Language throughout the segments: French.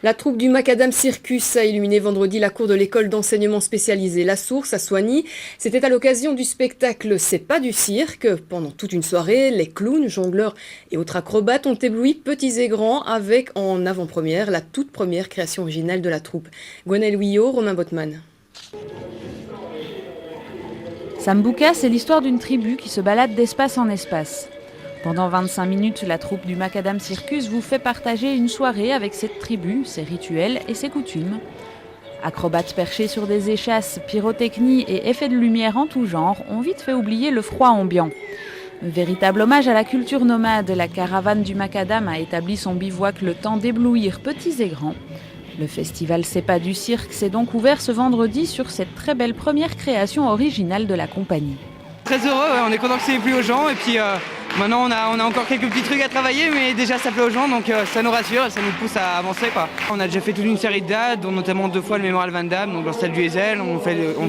La troupe du Macadam Circus a illuminé vendredi la cour de l'école d'enseignement spécialisé La Source à Soigny. C'était à l'occasion du spectacle C'est pas du cirque. Pendant toute une soirée, les clowns, jongleurs et autres acrobates ont ébloui petits et grands avec en avant-première la toute première création originale de la troupe. Gwenaëlle Huillot, Romain Botman. Sambuca, c'est l'histoire d'une tribu qui se balade d'espace en espace. Pendant 25 minutes, la troupe du Macadam Circus vous fait partager une soirée avec cette tribu, ses rituels et ses coutumes. Acrobates perchés sur des échasses, pyrotechnie et effets de lumière en tout genre ont vite fait oublier le froid ambiant. Véritable hommage à la culture nomade, la caravane du Macadam a établi son bivouac le temps d'éblouir petits et grands. Le festival C'est pas du cirque s'est donc ouvert ce vendredi sur cette très belle première création originale de la compagnie. Très heureux, on est content que ça ait plu aux gens et puis maintenant on a encore quelques petits trucs à travailler mais déjà ça plaît aux gens donc ça nous rassure, ça nous pousse à avancer quoi. On a déjà fait toute une série de dates, dont notamment 2 fois le mémorial Van Damme, donc dans celle du Ezel, on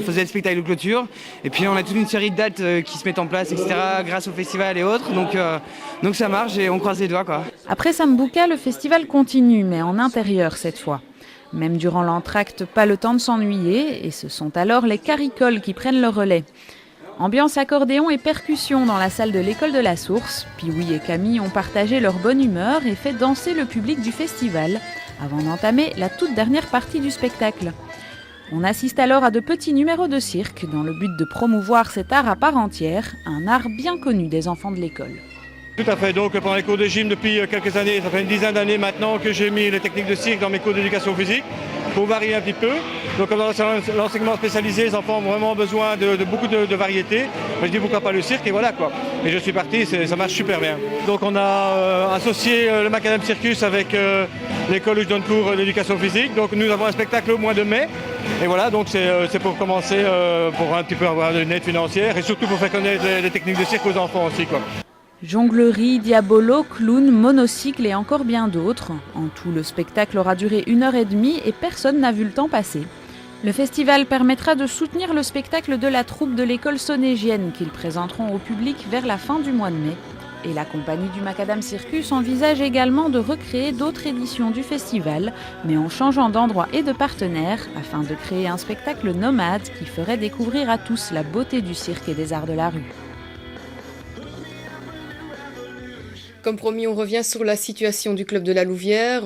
faisait le spectacle de clôture et puis on a toute une série de dates qui se mettent en place etc. grâce au festival et autres donc ça marche et on croise les doigts quoi. Après Sambuca, le festival continue mais en intérieur cette fois. Même durant l'entracte, pas le temps de s'ennuyer et ce sont alors les caricoles qui prennent le relais. Ambiance accordéon et percussion dans la salle de l'école de la Source. Pioui et Camille ont partagé leur bonne humeur et fait danser le public du festival avant d'entamer la toute dernière partie du spectacle. On assiste alors à de petits numéros de cirque dans le but de promouvoir cet art à part entière, un art bien connu des enfants de l'école. Tout à fait, donc pendant les cours de gym depuis quelques années, ça fait une dizaine d'années maintenant que j'ai mis les techniques de cirque dans mes cours d'éducation physique pour varier un petit peu. Donc dans l'enseignement spécialisé, les enfants ont vraiment besoin de beaucoup de variétés. Moi, je dis pourquoi pas le cirque et voilà quoi. Et je suis parti, ça marche super bien. Donc on a associé le Macadam Circus avec l'école où je donne cours d'éducation physique. Donc nous avons un spectacle au mois de mai. Et voilà, donc c'est pour commencer, pour un petit peu avoir une aide financière et surtout pour faire connaître les techniques de cirque aux enfants aussi quoi. Jonglerie, diabolo, clown, monocycle et encore bien d'autres. En tout, le spectacle aura duré 1h30 et personne n'a vu le temps passer. Le festival permettra de soutenir le spectacle de la troupe de l'école sonégienne qu'ils présenteront au public vers la fin du mois de mai. Et la compagnie du Macadam Circus envisage également de recréer d'autres éditions du festival, mais en changeant d'endroit et de partenaire, afin de créer un spectacle nomade qui ferait découvrir à tous la beauté du cirque et des arts de la rue. Comme promis, on revient sur la situation du club de la Louvière.